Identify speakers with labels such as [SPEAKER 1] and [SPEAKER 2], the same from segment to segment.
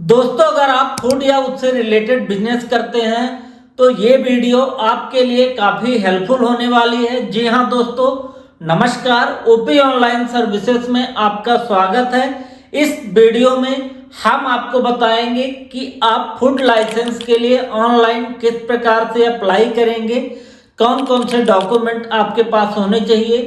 [SPEAKER 1] दोस्तों, अगर आप फूड या उससे रिलेटेड बिजनेस करते हैं तो ये वीडियो आपके लिए काफ़ी हेल्पफुल होने वाली है। जी हाँ दोस्तों, नमस्कार। ओपी ऑनलाइन सर्विसेज में आपका स्वागत है। इस वीडियो में हम आपको बताएंगे कि आप फूड लाइसेंस के लिए ऑनलाइन किस प्रकार से अप्लाई करेंगे, कौन कौन से डॉक्यूमेंट आपके पास होने चाहिए,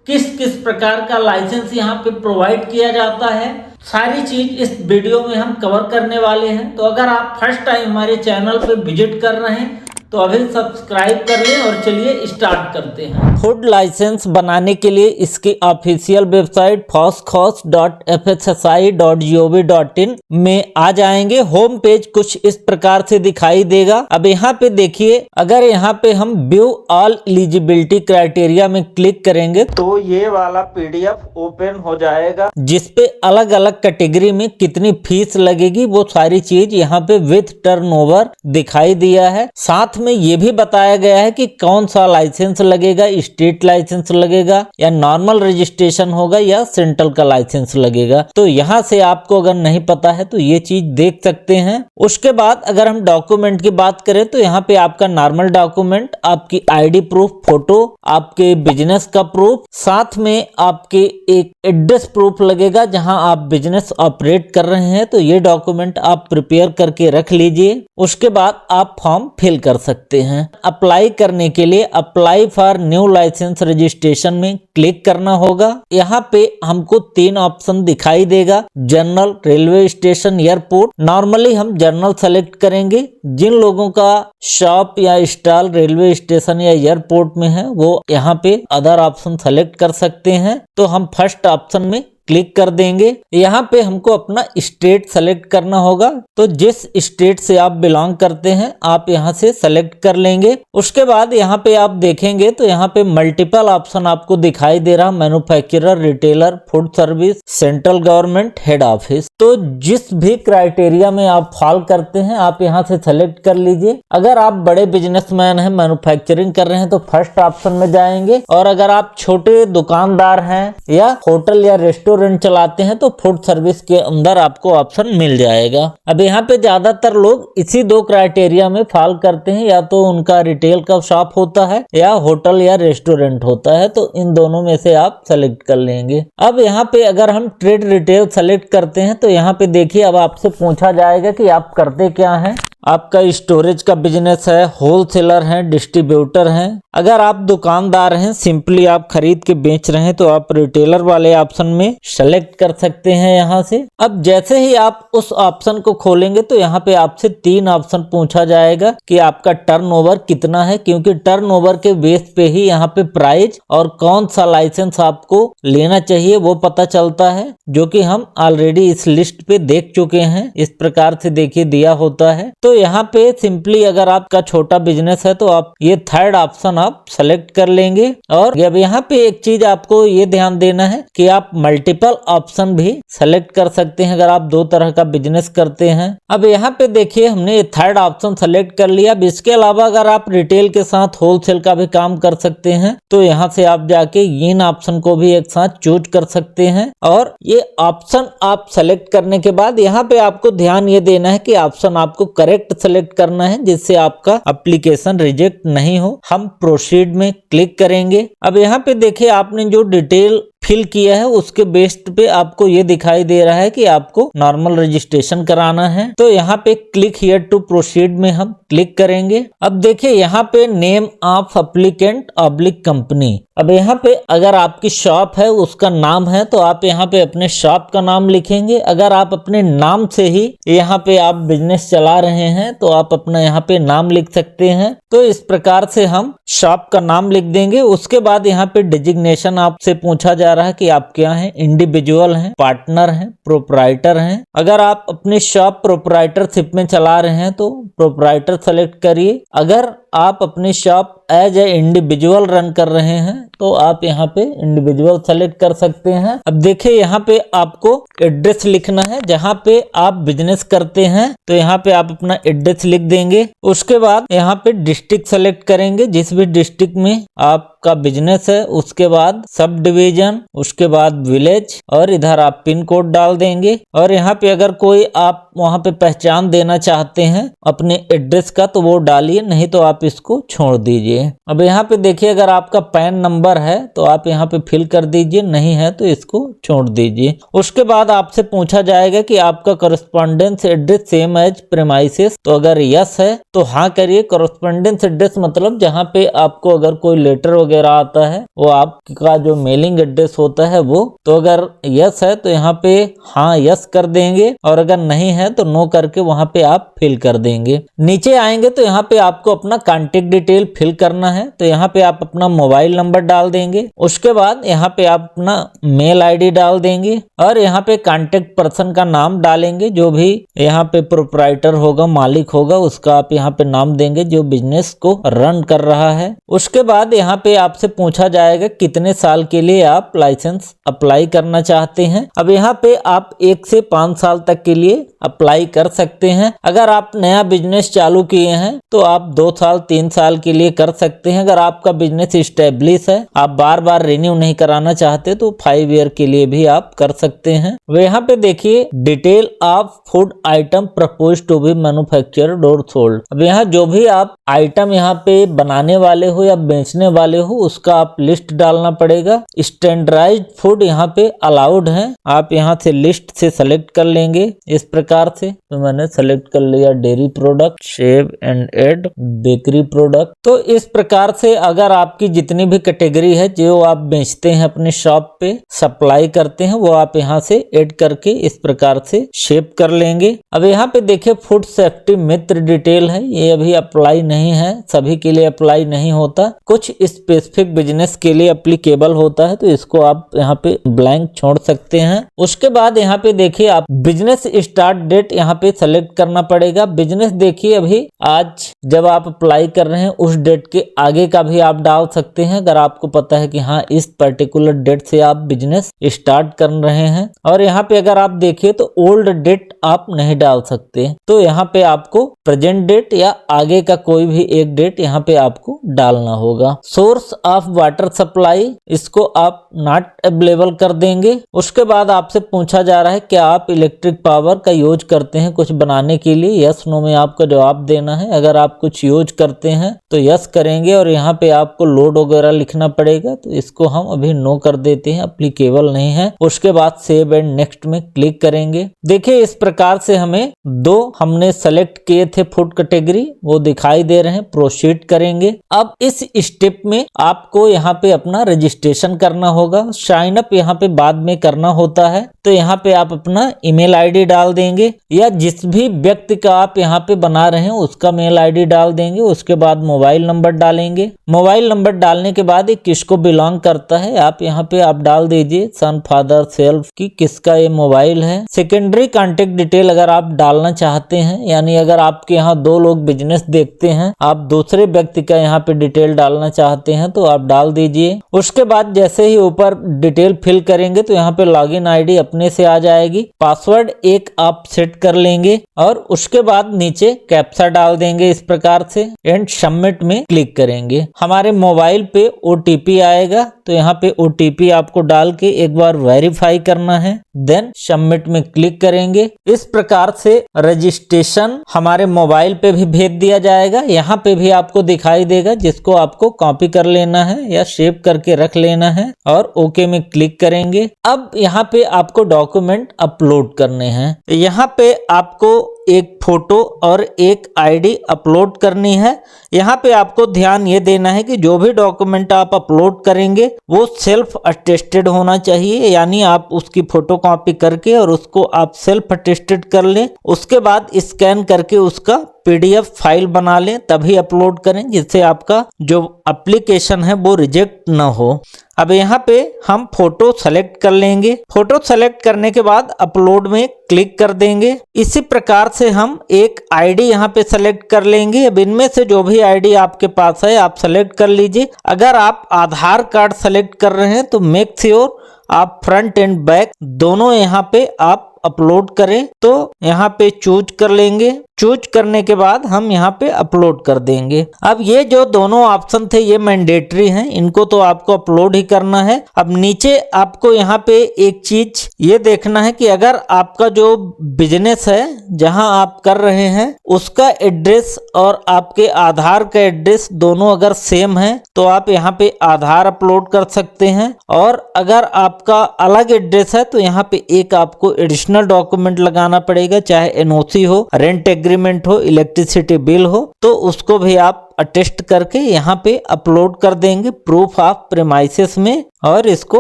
[SPEAKER 1] किस किस प्रकार का लाइसेंस यहाँ पे प्रोवाइड किया जाता है। सारी चीज इस वीडियो में हम कवर करने वाले हैं। तो अगर आप फर्स्ट टाइम हमारे चैनल पे विजिट कर रहे हैं तो अभी सब्सक्राइब कर लें और चलिए स्टार्ट करते हैं। फूड लाइसेंस बनाने के लिए इसकी ऑफिशियल वेबसाइट foscos.fhsi.gov.in में आ जाएंगे। होम पेज कुछ इस प्रकार से दिखाई देगा। अब यहाँ पे देखिए, अगर यहाँ पे हम व्यू ऑल एलिजिबिलिटी क्राइटेरिया में क्लिक करेंगे तो ये वाला पीडीएफ ओपन हो जाएगा, जिसपे अलग अलग कैटेगरी में कितनी फीस लगेगी वो सारी चीज यहाँ पे विथ टर्नओवर दिखाई दिया है। साथ में ये भी बताया गया है कि कौन सा लाइसेंस लगेगा, स्टेट लाइसेंस लगेगा या नॉर्मल रजिस्ट्रेशन होगा या सेंट्रल का लाइसेंस लगेगा। तो यहाँ से आपको अगर नहीं पता है तो ये चीज देख सकते हैं। उसके बाद अगर हम डॉक्यूमेंट की बात करें तो यहाँ पे आपका नॉर्मल डॉक्यूमेंट, आपकी आईडी प्रूफ फोटो, आपके बिजनेस का प्रूफ, साथ में आपके एक एड्रेस प्रूफ लगेगा जहां आप बिजनेस ऑपरेट कर रहे हैं। तो ये डॉक्यूमेंट आप प्रिपेयर करके रख लीजिए। उसके बाद आप फॉर्म फिल कर सकते हैं। अप्लाई करने के लिए apply for new licence registration में क्लिक करना होगा। यहाँ पे हमको 3 ऑप्शन दिखाई देगा, general, railway station, airport. Normally हम जनरल सेलेक्ट करेंगे। जिन लोगों का शॉप या स्टॉल रेलवे स्टेशन या एयरपोर्ट में है वो यहाँ पे अदर ऑप्शन सेलेक्ट कर सकते हैं। तो हम फर्स्ट ऑप्शन में क्लिक कर देंगे। यहाँ पे हमको अपना स्टेट सेलेक्ट करना होगा। तो जिस स्टेट से आप बिलोंग करते हैं आप यहाँ से सेलेक्ट कर लेंगे। उसके बाद यहाँ पे आप देखेंगे तो यहाँ पे मल्टीपल ऑप्शन आपको दिखाई दे रहा, manufacturer, retailer, food service, central government, head office. तो जिस भी क्राइटेरिया में आप फॉल करते हैं आप यहाँ से सेलेक्ट कर लीजिए। अगर आप बड़े बिजनेसमैन हैं, मैन्युफैक्चरिंग कर रहे हैं तो फर्स्ट ऑप्शन में जाएंगे, और अगर आप छोटे दुकानदार हैं या होटल या रेस्टोरेंट चलाते हैं तो फूड सर्विस के अंदर आपको ऑप्शन मिल जाएगा। अब यहाँ पे ज्यादातर लोग इसी 2 क्राइटेरिया में फॉल करते हैं, या तो उनका रिटेल का शॉप होता है या होटल या रेस्टोरेंट होता है। तो इन दोनों में से आप सेलेक्ट कर लेंगे। अब यहाँ पे अगर हम ट्रेड रिटेल सेलेक्ट करते हैं तो यहाँ पे देखिए, अब आपसे पूछा जाएगा कि आप करते क्या हैं। आपका स्टोरेज का बिजनेस है, होलसेलर हैं, डिस्ट्रीब्यूटर हैं। अगर आप दुकानदार हैं, सिंपली आप खरीद के बेच रहे हैं तो आप रिटेलर वाले ऑप्शन में सेलेक्ट कर सकते हैं यहाँ से। अब जैसे ही आप उस ऑप्शन को खोलेंगे तो यहाँ पे आपसे 3 ऑप्शन पूछा जाएगा कि आपका टर्नओवर कितना है, क्योंकि टर्नओवर के बेस पे ही यहाँ पे प्राइस और कौन सा लाइसेंस आपको लेना चाहिए वो पता चलता है, जो कि हम ऑलरेडी इस लिस्ट पे देख चुके हैं। इस प्रकार से देखिए दिया होता है। तो यहाँ पे सिंपली अगर आपका छोटा बिजनेस है तो आप ये थर्ड ऑप्शन आप सेलेक्ट कर लेंगे। और अब यहाँ पे एक चीज आपको ये ध्यान देना है कि आप मल्टीपल ऑप्शन भी सेलेक्ट कर सकते हैं अगर आप 2 तरह का बिजनेस करते हैं। अब यहाँ पे देखिए हमने ये थर्ड ऑप्शन सेलेक्ट कर लिया। अब इसके अलावा अगर आप रिटेल के साथ होलसेल का भी काम कर सकते हैं तो यहाँ से आप जाके इन ऑप्शन को भी एक साथ चूज कर सकते हैं। और ये ऑप्शन आप सेलेक्ट करने के बाद यहाँ पे आपको ध्यान ये देना है कि ऑप्शन आपको करेक्ट सेलेक्ट करना है, जिससे आपका एप्लीकेशन रिजेक्ट नहीं हो। हम प्रोसीड में क्लिक करेंगे। अब यहाँ पे देखिए आपने जो डिटेल फिल किया है उसके बेस्ड पे आपको ये दिखाई दे रहा है कि आपको नॉर्मल रजिस्ट्रेशन कराना है। तो यहाँ पे क्लिक हियर टू प्रोसीड में हम क्लिक करेंगे। अब देखिए यहाँ पे name of applicant oblique company. अब यहाँ पे अगर आपकी शॉप है उसका नाम है तो आप यहाँ पे अपने शॉप का नाम लिखेंगे। अगर आप अपने नाम से ही यहाँ पे आप बिजनेस चला रहे हैं तो आप अपना यहाँ पे नाम लिख सकते हैं। तो इस प्रकार से हम शॉप का नाम लिख देंगे। उसके बाद यहाँ पे डिजिग्नेशन आपसे पूछा जा रहा है कि आप क्या हैं, इंडिविजुअल हैं, पार्टनर हैं, प्रोप्राइटर हैं। अगर आप अपनी शॉप प्रोप्राइटरशिप में चला रहे हैं तो प्रोप्राइटर सेलेक्ट करिए। अगर आप अपनी shop as a individual run कर रहे हैं तो आप यहाँ पे इंडिविजुअल सेलेक्ट कर सकते हैं। अब देखिए यहाँ पे आपको एड्रेस लिखना है, जहाँ पे आप बिजनेस करते हैं तो यहाँ पे आप अपना एड्रेस लिख देंगे। उसके बाद यहाँ पे डिस्ट्रिक्ट सेलेक्ट करेंगे, जिस भी डिस्ट्रिक्ट में आपका बिजनेस है, उसके बाद सब डिवीजन, उसके बाद विलेज और इधर आप पिन कोड डाल देंगे। और यहाँ पे अगर कोई आप वहाँ पे पहचान देना चाहते हैं अपने एड्रेस का तो वो डालिए, नहीं तो आप इसको छोड़ दीजिए। अब यहाँ पे देखिए अगर आपका पैन नंबर है तो आप यहाँ पे फिल कर दीजिए, नहीं है तो इसको छोड़ दीजिए। उसके बाद आपसे पूछा जाएगा कि आपका correspondence address same as premises, तो अगर यस है तो हाँ करिए। करस्पॉन्डेंस एड्रेस मतलब जहाँ पे आपको अगर कोई लेटर वगैरह आता है वो आपका जो मेलिंग एड्रेस होता है वो, तो अगर यस है तो यहाँ पे हाँ यस कर देंगे और अगर नहीं है तो नो करके वहाँ पे आप फिल कर देंगे। नीचे आएंगे तो यहाँ पे आपको अपना कॉन्टेक्ट डिटेल फिल करना है, तो यहाँ पे आप अपना मोबाइल नंबर डाल देंगे। उसके बाद यहाँ पे आप अपना मेल आईडी डाल देंगे और यहाँ पे कॉन्टेक्ट पर्सन का नाम डालेंगे, जो भी यहाँ पे प्रोप्राइटर होगा, मालिक होगा, उसका आप यहाँ पे नाम देंगे जो बिजनेस को रन कर रहा है। उसके बाद यहाँ पे आपसे पूछा जाएगा कितने साल के लिए आप लाइसेंस अप्लाई करना चाहते हैं। अब यहाँ पे आप 1 से 5 साल तक के लिए अप्लाई कर सकते हैं। अगर आप नया बिजनेस चालू किए हैं तो आप 2 साल 3 साल के लिए कर सकते हैं। अगर आपका बिजनेस स्टेब्लिश है, आप बार बार रिन्यू नहीं कराना चाहते तो 5 ईयर के लिए भी आप कर सकते हैं। वो यहाँ पे देखिए detail of food item propose to be manufactured और सोल्ड। अब यहाँ जो भी आप आइटम यहाँ पे बनाने वाले हो या बेचने वाले हो उसका आप लिस्ट डालना पड़ेगा। स्टैंडर्डाइज्ड फूड यहाँ पे अलाउड है, आप यहाँ से लिस्ट से सेलेक्ट कर लेंगे इस प्रकार से। तो मैंने सेलेक्ट कर लिया डेयरी प्रोडक्ट, शेव एंड एड, बेकरी प्रोडक्ट। तो इस प्रकार से अगर आपकी जितनी भी कैटेगरी है जो आप बेचते हैं अपने शॉप पे सप्लाई करते हैं वो आप यहाँ से ऐड करके इस प्रकार से शेप कर लेंगे। अब यहाँ पे देखिए फूड सेफ्टी मित्र डिटेल है, ये अभी अप्लाई नहीं है, सभी के लिए अप्लाई नहीं होता, कुछ स्पेसिफिक बिजनेस के लिए एप्लीकेबल होता है, तो इसको आप यहाँ पे ब्लैंक छोड़ सकते हैं। उसके बाद यहाँ पे देखिए आप बिजनेस स्टार्ट डेट यहाँ पे सेलेक्ट करना पड़ेगा। बिजनेस देखिए अभी आज जब आप अप्लाई कर रहे हैं उस डेट के आगे का भी आप डाल सकते हैं, अगर आपको पता है कि हाँ इस पर्टिकुलर डेट से आप बिजनेस स्टार्ट कर रहे हैं। और यहाँ पे अगर आप देखिए तो ओल्ड डेट आप नहीं डाल सकते, तो यहाँ पे आपको प्रेजेंट डेट या आगे का कोई भी एक डेट यहाँ पे आपको डालना होगा। सोर्स ऑफ वाटर सप्लाई इसको आप नॉट अवेलेबल कर देंगे। उसके बाद आपसे पूछा जा रहा है क्या आप इलेक्ट्रिक पावर का यूज करते हैं कुछ बनाने के लिए, यस नो में आपका जवाब देना है। अगर आप कुछ यूज करते हैं तो यस करेंगे और यहाँ पे आपको लोड वगैरह लिखना पड़ेगा, तो इसको हम अभी नो कर देते हैं, एप्लीकेबल नहीं है। उसके बाद सेव एंड नेक्स्ट में क्लिक करेंगे। देखिए इस प्रकार से हमें 2 हमने सेलेक्ट किए थे फूड कैटेगरी वो दिखाई दे रहे हैं। प्रोसीड करेंगे। अब इस स्टेप में आपको यहाँ पे अपना रजिस्ट्रेशन करना होगा, साइन अप यहाँ पे बाद में करना होता है, तो यहाँ पे आप अपना ईमेल आईडी डाल देंगे या जिस भी व्यक्ति का आप यहाँ पे बना रहे हैं उसका मेल आईडी डाल देंगे। उसके बाद मोबाइल नंबर डालेंगे। मोबाइल नंबर डालने के बाद ये किसको बिलोंग करता है आप यहाँ पे आप डाल दीजिए, सन, फादर, सेल्फ की किसका ये मोबाइल है। सेकेंडरी कॉन्टेक्ट डिटेल अगर आप डालना चाहते हैं, यानी अगर आपके यहाँ 2 लोग बिजनेस देखते हैं, आप दूसरे व्यक्ति का यहाँ पे डिटेल डालना चाहते हैं तो आप डाल दीजिए। उसके बाद जैसे ही ऊपर डिटेल फिल करेंगे तो यहाँ पे लॉगिन आईडी अपने से आ जाएगी। पासवर्ड एक आप सेट कर लेंगे और उसके बाद नीचे कैप्चा डाल देंगे इस प्रकार से एंड सबमिट में क्लिक करेंगे। हमारे मोबाइल पे ओटीपी आएगा, तो यहाँ पे ओटीपी आपको डाल के एक बार वेरीफाई करना है, देन सबमिट में क्लिक करेंगे। इस प्रकार से रजिस्ट्रेशन हमारे मोबाइल पे भी भेज दिया जाएगा, यहाँ पे भी आपको दिखाई देगा, जिसको आपको कॉपी कर लेना है या सेव करके रख लेना है और ओके में क्लिक करेंगे। अब यहाँ पे आपको डॉक्यूमेंट अपलोड करने हैं। यहाँ पे आपको एक फोटो और एक आईडी अपलोड करनी है। यहाँ पे आपको ध्यान ये देना है कि जो भी डॉक्यूमेंट आप अपलोड करेंगे वो सेल्फ अटेस्टेड होना चाहिए, यानी आप उसकी फोटो कॉपी करके और उसको आप सेल्फ अटेस्टेड कर लें। उसके बाद स्कैन करके उसका पीडीएफ फाइल बना लें, तभी अपलोड करें, जिससे आपका जो एप्लीकेशन है वो रिजेक्ट ना हो। अब यहाँ पे हम फोटो सेलेक्ट कर लेंगे। फोटो सेलेक्ट करने के बाद अपलोड में क्लिक कर देंगे। इसी प्रकार से हम एक आईडी यहाँ पे सेलेक्ट कर लेंगे। अब इनमें से जो भी आईडी आपके पास है आप सेलेक्ट कर लीजिए। अगर आप आधार कार्ड सेलेक्ट कर रहे हैं तो मेक श्योर आप फ्रंट एंड बैक दोनों यहाँ पे आप अपलोड करें। तो यहाँ पे चूज कर लेंगे। चूज करने के बाद हम यहाँ पे अपलोड कर देंगे। अब ये जो दोनों ऑप्शन थे ये मैंडेटरी हैं, इनको तो आपको अपलोड ही करना है। अब नीचे आपको यहाँ पे एक चीज ये देखना है कि अगर आपका जो बिजनेस है जहां आप कर रहे हैं उसका एड्रेस और आपके आधार का एड्रेस दोनों अगर सेम है तो आप यहाँ पे आधार अपलोड कर सकते हैं। और अगर आपका अलग एड्रेस है तो यहाँ पे एक आपको एडिशनल डॉक्यूमेंट लगाना पड़ेगा, चाहे एनओसी हो, रेंट एग्रीमेंट हो, इलेक्ट्रिसिटी बिल हो, तो उसको भी आप अटेस्ट करके यहाँ पे अपलोड कर देंगे प्रूफ ऑफ प्रेमाइसेस में और इसको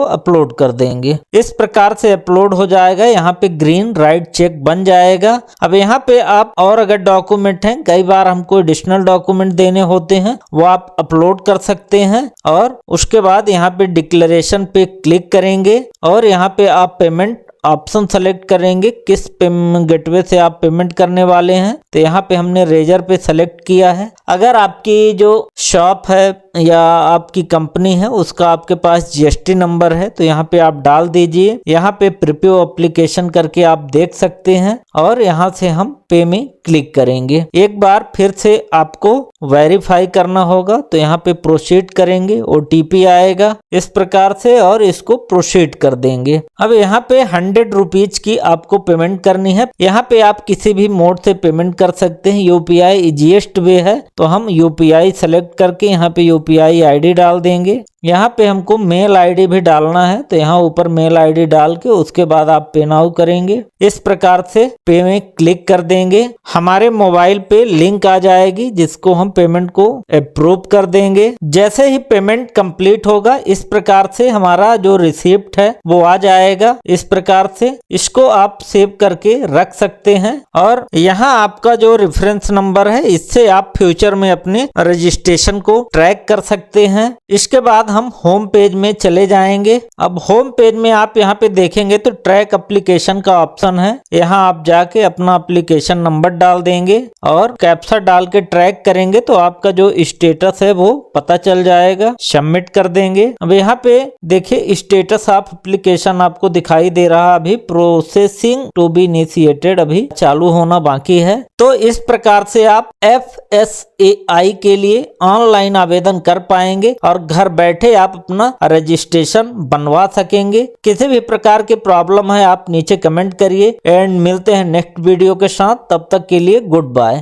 [SPEAKER 1] अपलोड कर देंगे। इस प्रकार से अपलोड हो जाएगा। यहाँ पे ग्रीन राइट चेक बन जाएगा। अब यहाँ पे आप और अगर डॉक्यूमेंट हैं, कई बार हमको एडिशनल डॉक्यूमेंट देने होते हैं, वो आप अपलोड कर सकते हैं। और उसके बाद यहाँ पे डिक्लेरेशन पे क्लिक करेंगे और यहाँ पे आप पेमेंट ऑप्शन सेलेक्ट करेंगे किस पेमेंट गेटवे से आप पेमेंट करने वाले हैं। तो यहाँ पे हमने रेजर पे सेलेक्ट किया है। अगर आपकी जो शॉप है या आपकी कंपनी है उसका आपके पास जीएसटी नंबर है तो यहाँ पे आप डाल दीजिए। यहाँ पे प्रीपेड एप्लीकेशन करके आप देख सकते हैं और यहाँ से हम पे में क्लिक करेंगे। एक बार फिर से आपको वेरीफाई करना होगा तो यहाँ पे प्रोसीड करेंगे, ओटीपी आएगा इस प्रकार से और इसको प्रोसीड कर देंगे। अब यहाँ पे 100 रुपीज की आपको पेमेंट करनी है। यहाँ पे आप किसी भी मोड से पेमेंट कर सकते हैं। यूपीआई इजीएस्ट वे है तो हम यूपीआई सेलेक्ट करके यहाँ पे यूपीआई आईडी डाल देंगे। यहाँ पे हमको मेल आईडी भी डालना है तो यहाँ ऊपर मेल आईडी डाल के उसके बाद आप पे नाउ करेंगे। इस प्रकार से पे में क्लिक कर देंगे। हमारे मोबाइल पे लिंक आ जाएगी जिसको हम पेमेंट को अप्रूव कर देंगे। जैसे ही पेमेंट कंप्लीट होगा इस प्रकार से हमारा जो रिसिप्ट है वो आ जाएगा। इस प्रकार से इसको आप सेव करके रख सकते हैं और यहाँ आपका जो रेफरेंस नंबर है इससे आप फ्यूचर में अपने रजिस्ट्रेशन को ट्रैक कर सकते हैं। इसके बाद हम होम पेज में चले जाएंगे। अब होम पेज में आप यहाँ पे देखेंगे तो ट्रैक एप्लीकेशन का ऑप्शन है। यहाँ आप जाके अपना एप्लीकेशन नंबर डाल देंगे और कैप्चा डाल के ट्रैक करेंगे तो आपका जो स्टेटस है वो पता चल जाएगा। सबमिट कर देंगे। अब यहाँ पे देखिए स्टेटस ऑफ एप्लीकेशन आपको दिखाई दे रहा, अभी प्रोसेसिंग टू बी इनिशिएटेड, अभी चालू होना बाकी है। तो इस प्रकार से आप FSAI के लिए ऑनलाइन आवेदन कर पाएंगे और घर बैठे आप अपना रजिस्ट्रेशन बनवा सकेंगे। किसी भी प्रकार की प्रॉब्लम है आप नीचे कमेंट करिए एंड मिलते हैं नेक्स्ट वीडियो के साथ। तब तक के लिए गुड बाय।